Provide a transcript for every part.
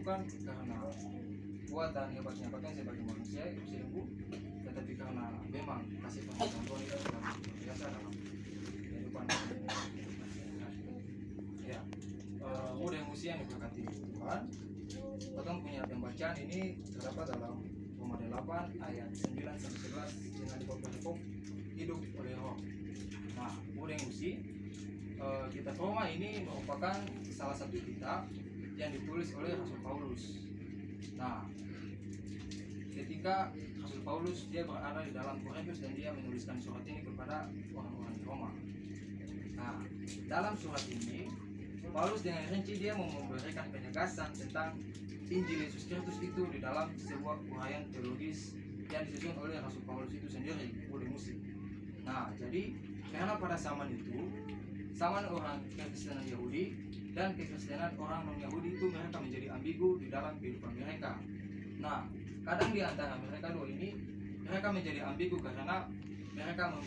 bukan karena buatan hebatnya katong sebagai manusia itu sungguh, tetapi karena memang kasih pengetahuan Tuhan itu sudah luar biasa dalam kehidupan ya. Udah musia yang diberkati Tuhan, katong punya pembacaan ini terdapat dalam Roma 8 ayat 9 sampai 11 dengan dipotong hidup oleh roh. Nah, udah musi kitab Roma ini merupakan salah satu kitab yang ditulis oleh Rasul Paulus. Nah, ketika Rasul Paulus dia berada di dalam Korintus dan dia menuliskan surat ini kepada orang-orang di Roma. Nah, dalam surat ini Paulus dengan rinci dia memberikan penegasan tentang Injil Yesus Kristus itu di dalam sebuah uraian teologis yang disusun oleh Rasul Paulus itu sendiri, oleh musik. Nah, jadi karena pada zaman itu, zaman orang kekristenan Yahudi dan kekristenan orang non-Yahudi itu mereka menjadi ambigu di dalam kehidupan mereka. Nah, kadang di antara mereka dua ini mereka menjadi ambigu karena mereka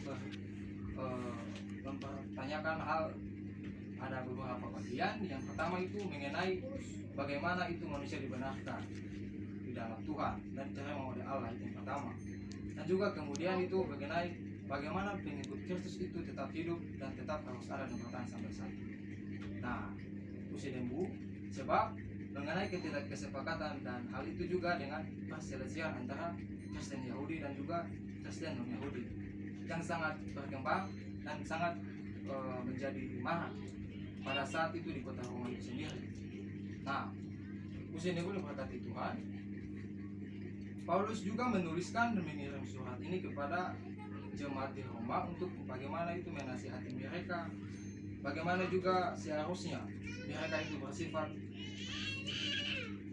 mempertanyakan hal. Ada beberapa bagian. Yang pertama itu mengenai bagaimana itu manusia dibenarkan di dalam Tuhan dan diterima oleh Allah, itu yang pertama. Dan juga kemudian itu mengenai bagaimana pengikut Kristus itu tetap hidup dan tetap harus ada dan bertahan sampai saat ini. Nah, usidembu sebab mengenai ketidakkesepakatan dan hal itu juga dengan perselisihan antara Kristen Yahudi dan juga Kristen non-Yahudi yang sangat berkembang dan sangat menjadi marak pada saat itu di kota Roma itu sendiri. Nah, usia ini berkati Tuhan, Paulus juga menuliskan dan mengirim surat ini kepada jemaat di Roma untuk bagaimana itu menasihati mereka, bagaimana juga seharusnya mereka itu bersifat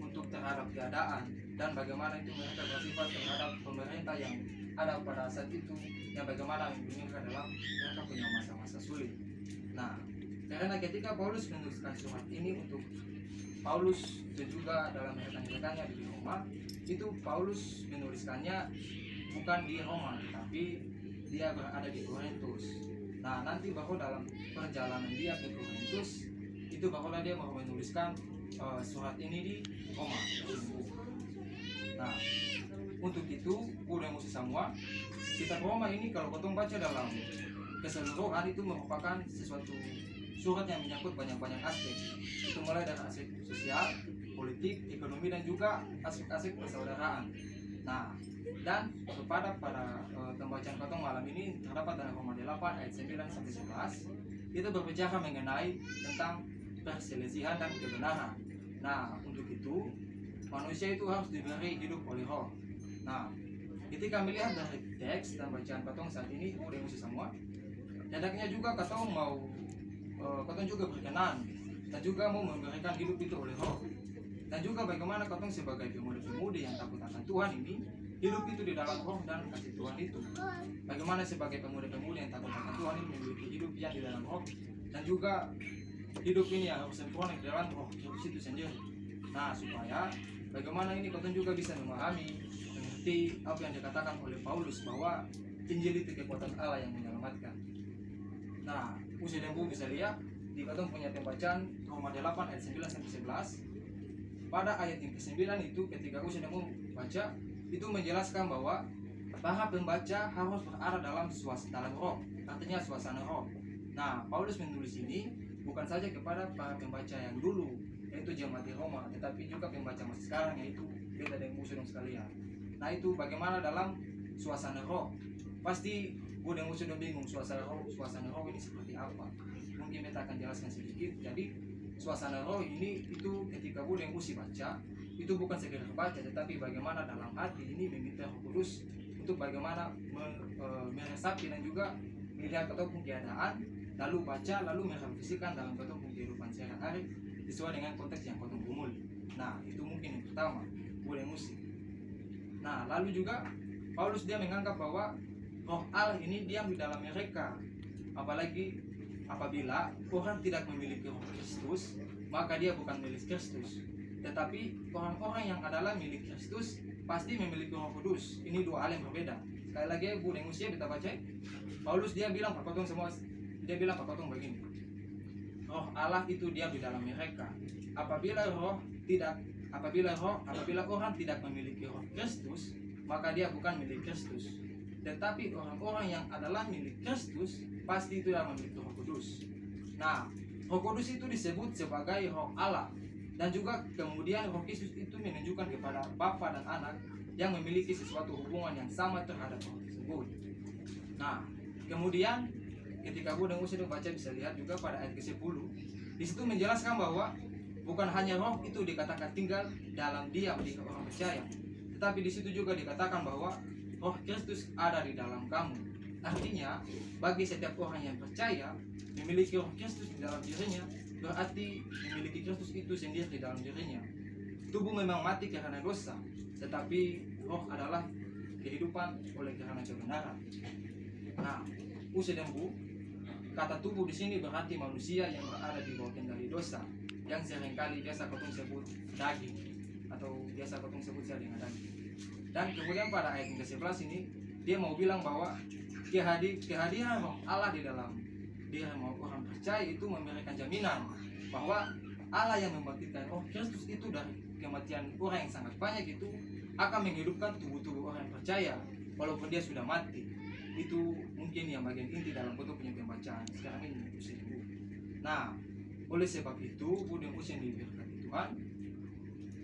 untuk terhadap keadaan dan bagaimana itu mereka bersifat terhadap pemerintah yang ada pada saat itu, yang bagaimana mereka dalam mereka punya masa-masa sulit. Nah, karena ketika Paulus menuliskan surat ini untuk Paulus dan juga dalam rekan-rekannya di Roma, itu Paulus menuliskannya bukan di Roma, tapi dia berada di Korintus. Nah, nanti baru dalam perjalanan dia ke Korintus, itu barulah dia mau menuliskan surat ini di Roma. Nah, untuk itu udah musuh semua. Kitab Roma ini kalau kau baca dalam keseluruhan itu merupakan sesuatu surat yang menyangkut banyak-banyak aspek. Itu mulai dari aspek sosial, politik, ekonomi dan juga aspek-aspek persaudaraan. Nah, dan pada pembacaan kotong malam ini terdapat dalam Roma 8 ayat 9 sampai 11 itu berbicara mengenai tentang perselisihan dan kebenaran. Nah, untuk itu manusia itu harus diberi hidup oleh roh. Nah, ketika melihat dari teks dan bacaan kotong saat ini udah musuh semua, hendaknya juga kotong mau kotong juga berkenan dan juga mau memberikan hidup itu oleh roh. Dan juga bagaimana kotong sebagai pemuda-pemudi yang takut akan Tuhan ini hidup itu di dalam roh dan kasih Tuhan itu. Bagaimana sebagai pemuda-pemudi yang takut akan Tuhan ini memiliki hidup yang di dalam roh dan juga hidup ini yang harus sempurna di dalam roh itu sendiri. Nah, supaya bagaimana ini kotong juga bisa memahami, mengerti apa yang dikatakan oleh Paulus bahwa Injil itu kekuatan Allah yang menyelamatkan. Nah, usia dan bisa lihat di kotong punya pembacaan Roma 8 ayat 9 sampai 11. Pada ayat yang ke-9 itu ketika usia dan baca itu menjelaskan bahwa para pembaca harus berada dalam suasana roh, artinya suasana roh. Nah, Paulus menulis ini bukan saja kepada para pembaca yang dulu yaitu jemaat di Roma, tetapi juga pembaca masa sekarang yaitu beta dan musuh sekalian. Nah, itu bagaimana dalam suasana roh. Pasti gue dan musuh bingung suasana roh ini seperti apa. Mungkin beta akan jelaskan sedikit. Jadi suasana roh ini itu ketika gue dan musuh baca itu bukan sekedar baca, tetapi bagaimana dalam hati ini meminta Roh Kudus untuk bagaimana meresapi dan juga melihat ataupun keadaan, lalu baca, lalu merefleksikan dalam ataupun kehidupan sehari-hari sesuai dengan konteks yang kau gumul. Nah, itu mungkin yang pertama, boleh musik. Nah, lalu juga Paulus dia menganggap bahwa roh Allah ini diam di dalam mereka. Apalagi apabila orang tidak memiliki roh Kristus, maka dia bukan milik Kristus. Tetapi orang-orang yang adalah milik Kristus pasti memiliki Roh Kudus. Ini dua hal yang berbeda. Sekali lagi Bu Dengusia kita baca. Paulus dia bilang Pak Kotong semua, dia bilang Pak Kotong begini. Roh Allah itu diam di dalam mereka. Apabila roh tidak apabila orang tidak memiliki roh Kristus, maka dia bukan milik Kristus. Tetapi orang-orang yang adalah milik Kristus pasti itu yang memiliki Roh Kudus. Nah, Roh Kudus itu disebut sebagai Roh Allah, dan juga kemudian Roh Kristus itu menunjukkan kepada Bapa dan Anak yang memiliki sesuatu hubungan yang sama terhadap Roh tersebut. Nah, kemudian ketika Budeng Usi baca bisa lihat juga pada ayat ke-10, di situ menjelaskan bahwa bukan hanya roh itu dikatakan tinggal dalam diam di orang percaya, tetapi di situ juga dikatakan bahwa roh Kristus ada di dalam kamu. Artinya, bagi setiap orang yang percaya memiliki roh Kristus di dalam dirinya, berarti memiliki Kristus itu sendiri di dalam dirinya. Tubuh memang mati karena dosa, tetapi roh adalah kehidupan oleh karena kebenaran. Nah, Usi dan Bu, kata tubuh di sini berarti manusia yang berada di bawah kendali dosa, yang seringkali biasa kotong sebut daging, atau biasa kotong sebut saya dengan daging. Dan kemudian pada ayat ke-11 ini dia mau bilang bahwa kehadiran roh Allah di dalam diri orang percaya itu memberikan jaminan bahwa Allah yang membangkitkan roh Kristus itu dari kematian orang yang sangat banyak itu akan menghidupkan tubuh-tubuh orang yang percaya walaupun dia sudah mati. Itu mungkin yang bagian inti dalam bentuk punya pembacaan sekarang ini. Nah, oleh sebab itu Budeng Usen diberkati Tuhan,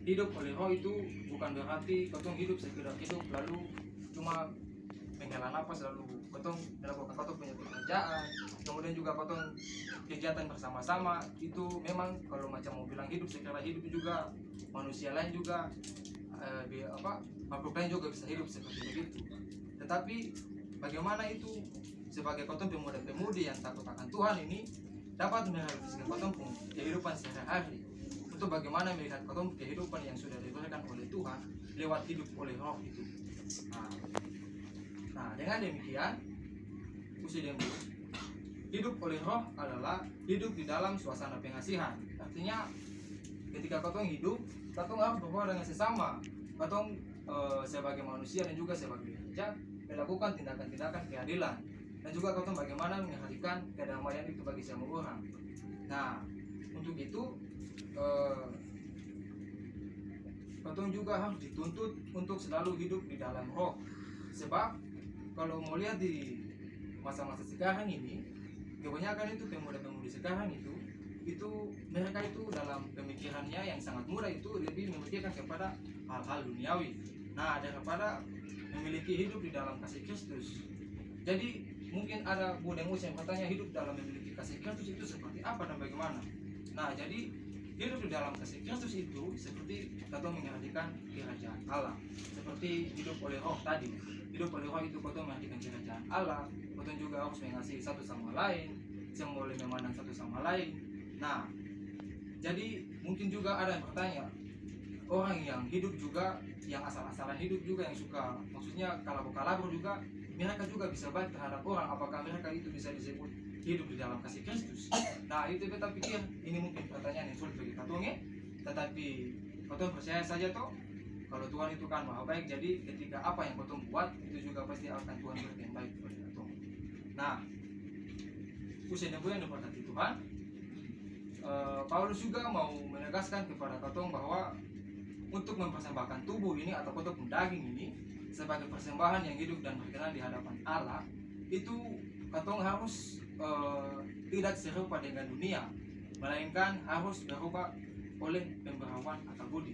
hidup oleh roh itu bukan berarti kotong hidup sekedar hidup lalu cuma menghela napas lalu kotong melakukan kotong punya pekerjaan, kemudian juga kotong kegiatan bersama-sama. Itu memang kalau macam mau bilang hidup sekedar hidup juga manusia lain juga makhluk lain juga bisa hidup seperti begitu. Tetapi bagaimana itu sebagai kotong pemuda-pemudi yang takut akan Tuhan ini dapat merealisasikan kotong kehidupan sehari-hari untuk bagaimana melihat kotong kehidupan yang sudah diberikan oleh Tuhan lewat hidup oleh roh itu. Nah, dengan demikian hidup oleh roh adalah hidup di dalam suasana pengasihan. Artinya ketika kotong hidup, kotong harus berbuat dengan sesama. Kotong sebagai manusia dan juga sebagai raja melakukan tindakan-tindakan keadilan, dan juga kotong bagaimana menghadirkan kedamaian itu bagi semua orang. Nah, untuk itu kotong juga harus dituntut untuk selalu hidup di dalam roh. Sebab kalau mau lihat di masa-masa sekarang ini, kebanyakan itu pemuda-pemudi sekarang itu mereka itu dalam pemikirannya yang sangat mudah itu lebih memikirkan kepada hal-hal duniawi. Nah, daripada memiliki hidup di dalam kasih Kristus. Jadi mungkin ada Budeng Usen yang bertanya hidup dalam memiliki kasih Kristus itu seperti apa dan bagaimana. Nah, jadi hidup di dalam kasih Kristus itu seperti kata mengartikan kerajaan Allah, seperti hidup oleh roh tadi. Hidup oleh roh itu kata mengartikan kerajaan Allah. Kata juga harus mengasihi satu sama lain, semua boleh memandang satu sama lain. Nah, jadi mungkin juga ada yang bertanya, orang yang hidup juga, yang asal-asalan hidup juga, yang suka maksudnya kalabur juga, mereka juga bisa baik terhadap orang. Apakah mereka itu bisa disebut hidup di dalam kasih Kristus? Nah, itu kita pikir ini mungkin pertanyaan yang sulit bagi katongnya, tetapi katong percaya saja toh kalau Tuhan itu kan maha baik. Jadi ketika apa yang katong buat itu juga pasti akan Tuhan berikan yang baik kepada katong. Nah, usia yang diberkati Tuhan, Paulus juga mau menegaskan kepada katong bahwa untuk mempersembahkan tubuh ini atau kotong daging ini sebagai persembahan yang hidup dan berkenan di hadapan Allah, itu katong harus tidak serupa dengan dunia, melainkan harus berubah oleh pembaharuan akal budi.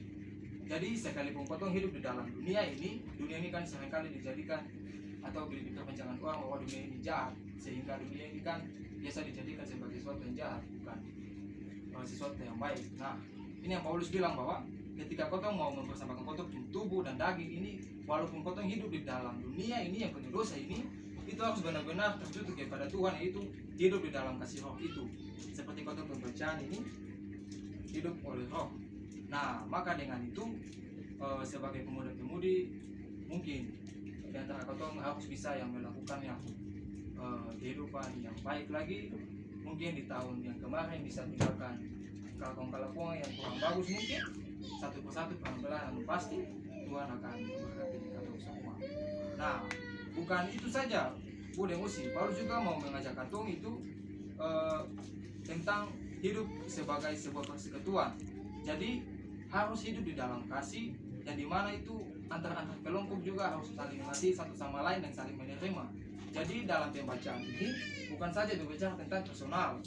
Jadi sekalipun kotong hidup di dalam dunia ini kan seringkali dijadikan atau diperbincangkan orang bahwa dunia ini jahat, sehingga dunia ini kan biasa dijadikan sebagai sesuatu yang jahat, bukan sesuatu yang baik. Nah, ini yang Paulus bilang bahwa ketika kotong mau mempersembahkan kotong tubuh dan daging ini, walaupun kotong hidup di dalam dunia ini yang penuh dosa ini, itu harus benar-benar tertutup kepada Tuhan, yaitu hidup di dalam kasih roh itu. Seperti kotong pembacaan ini, hidup oleh roh. Nah, maka dengan itu sebagai pemuda-pemudi mungkin di antara kotong harus bisa yang melakukan yang kehidupan yang baik lagi. Mungkin di tahun yang kemarin bisa tinggalkan kalakuan yang kurang bagus, mungkin satu persatu pelan-pelan pasti Tuhan akan memberkati kita semua. Nah, bukan itu saja Budeng Usi, Paulus juga mau mengajak katong itu tentang hidup sebagai sebuah persekutuan. Jadi harus hidup di dalam kasih, yang dimana itu antar kelompok juga harus saling mengasihi satu sama lain dan saling menerima. Jadi dalam pembacaan ini bukan saja berbicara tentang personal,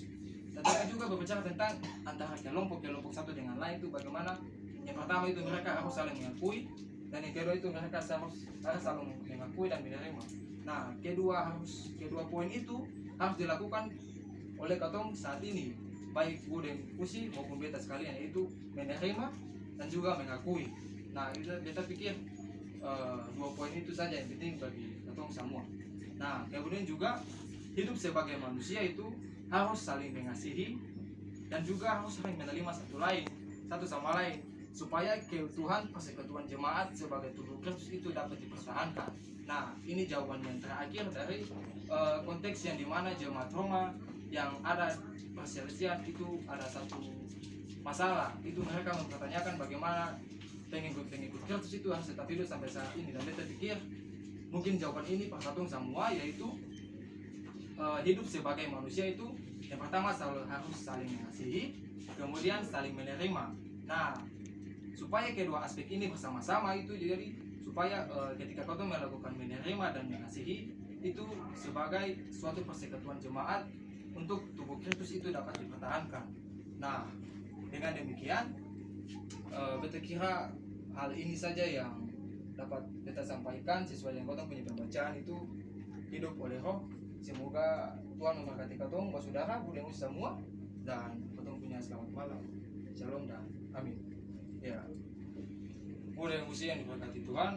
tetapi juga berbicara tentang antara kelompok satu dengan lain itu bagaimana. Yang pertama itu mereka harus saling mengakui, dan yang kedua itu mereka harus saling mengakui dan menerima. Nah, kedua poin itu harus dilakukan oleh katong saat ini, baik Bude Usi maupun beta sekalian, yaitu menerima dan juga mengakui. Nah, itu beta pikir dua poin itu saja yang penting bagi katong semua. Nah, kemudian juga hidup sebagai manusia itu harus saling mengasihi dan juga harus saling menerima satu sama lain, supaya keutuhan persekutuan jemaat sebagai tubuh Kristus itu dapat dipertahankan. Nah, ini jawaban yang terakhir dari konteks yang dimana jemaat Roma yang ada perselisihan itu, ada satu masalah itu, mereka mempertanyakan bagaimana pengikut Kristus itu harus tetap hidup sampai saat ini. Dan beta pikir mungkin jawaban ini persatuan semua, yaitu hidup sebagai manusia itu yang pertama harus saling mengasihi, kemudian saling menerima. Nah, supaya kedua aspek ini bersama-sama itu, jadi supaya ketika kau melakukan menerima dan mengasihi itu sebagai suatu persekutuan jemaat untuk tubuh Kristus itu dapat dipertahankan. Nah, dengan demikian beta kira hal ini saja yang dapat beta sampaikan sesuai dengan kau punya pembacaan itu hidup oleh Roh. Semoga Tuhan memberkati katong, saudara, Bude Usi semua, dan katong punya selamat malam. Shalom dan amin. Ya, Bude Usi yang diberkati Tuhan.